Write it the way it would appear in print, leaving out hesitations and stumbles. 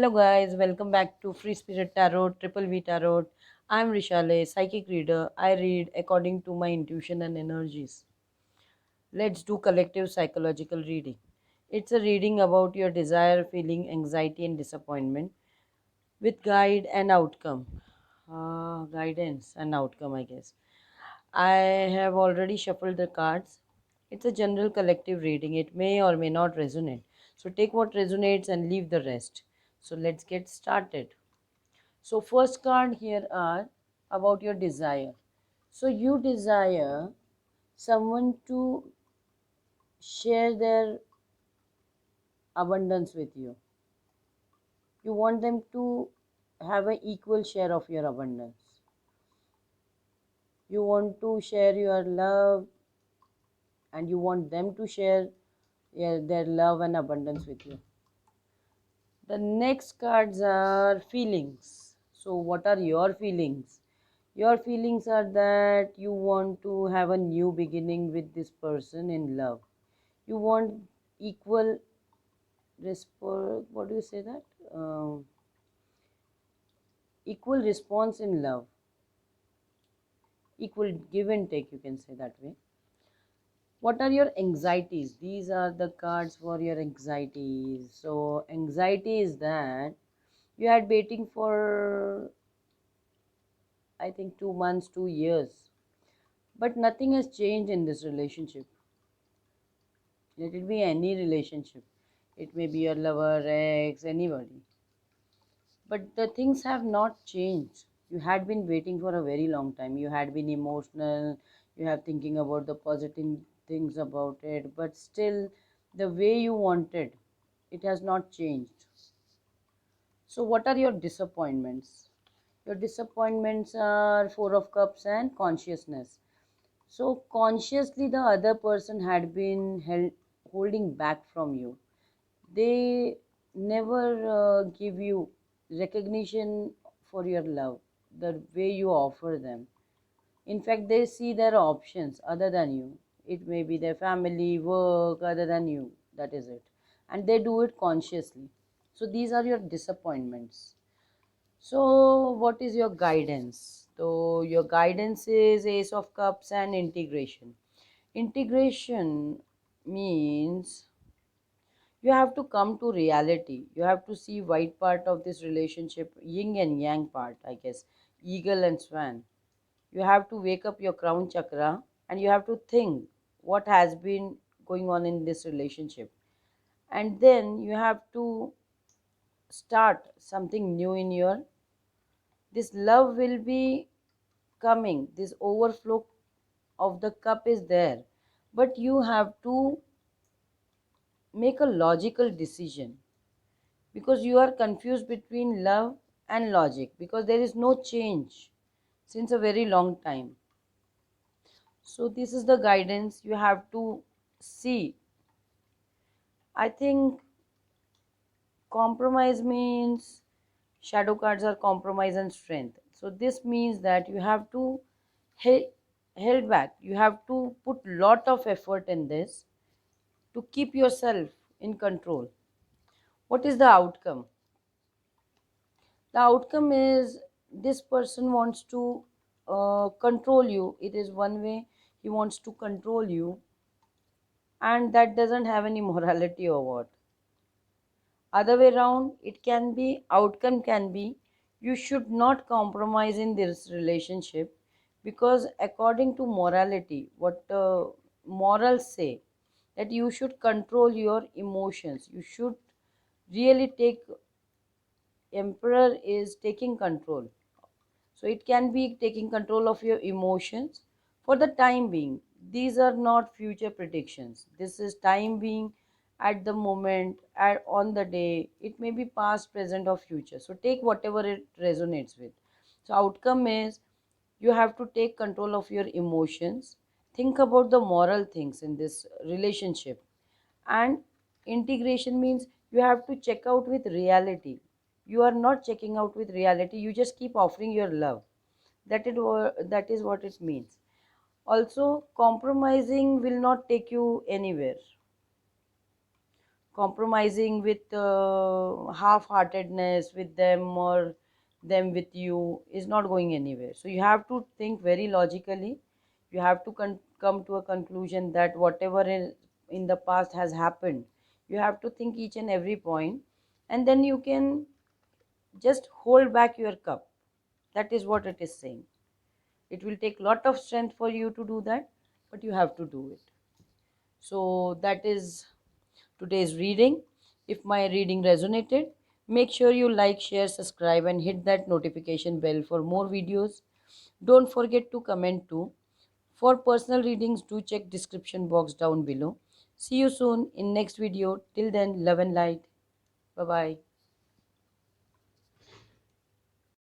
Hello, guys, welcome back to Free Spirit Tarot, Triple V Tarot. I'm Rishale, psychic reader. I read according to my intuition and energies. Let's do collective psychological reading. It's a reading about your desire, feeling, anxiety, and disappointment with guide and outcome. Guidance and outcome, I guess. I have already shuffled the cards. It's a general collective reading. It may or may not resonate. So take what resonates and leave the rest. So let's get started. So first card here are about your desire. So you desire someone to share their abundance with you. You want them to have an equal share of your abundance. You want to share your love and you want them to share their love and abundance with you. The next cards are feelings. So what are your feelings? Your feelings are that you want to have a new beginning with this person in love. You want equal what do you say that? Equal response in love. Equal give and take, you can say that way. What are your anxieties? These are the cards for your anxieties. So anxiety is that you had waiting for I think 2 months, 2 years. But nothing has changed in this relationship. Let it be any relationship. It may be your lover, ex, anybody. But the things have not changed. You had been waiting for a very long time. You had been emotional. You have thinking about the positive things about it. But still, the way you wanted, it has not changed. So what are your disappointments? Your disappointments are Four of Cups and consciousness. So consciously the other person had been holding back from you. They never give you recognition for your love, the way you offer them. In fact, they see their options other than you. It may be their family, work, other than you. That is it. And they do it consciously. So these are your disappointments. So, what is your guidance? So, your guidance is Ace of Cups and integration. Integration means you have to come to reality. You have to see white part of this relationship, yin and yang part, I guess, eagle and swan. You have to wake up your crown chakra and you have to think what has been going on in this relationship. And then you have to start something new in your this love will be coming, this overflow of the cup is there, but you have to make a logical decision because you are confused between love and logic because there is no change since a very long time. So this is the guidance you have to see. I think compromise means shadow cards are compromise and strength. So this means that you have to he- held back. You have to put lot of effort in this to keep yourself in control. What is the outcome? The outcome is this person wants to control you. It is one way he wants to control you, and that doesn't have any morality or what. Other way around, it can be outcome can be you should not compromise in this relationship because according to morality, what morals say that you should control your emotions. You should really take emperor is taking control. So it can be taking control of your emotions for the time being. These are not future predictions. This is time being at the moment, on the day. It may be past, present, or future. So take whatever it resonates with. So outcome is you have to take control of your emotions. Think about the moral things in this relationship, and integration means you have to check out with reality. You are not checking out with reality, you just keep offering your love. That is what it means. Also, compromising will not take you anywhere. compromising with half-heartedness with them or them with you is not going anywhere. So you have to think very logically. You have to come to a conclusion that whatever in the past has happened, you have to think each and every point, and then you can just hold back your cup. That is what it is saying. It will take lot of strength for you to do that, but you have to do it. So that is today's reading. If my reading resonated, make sure you like, share, subscribe, and hit that notification bell for more videos. Don't forget to comment too. For personal readings, do check description box down below. See you soon in next video. Till then, love and light. Bye bye.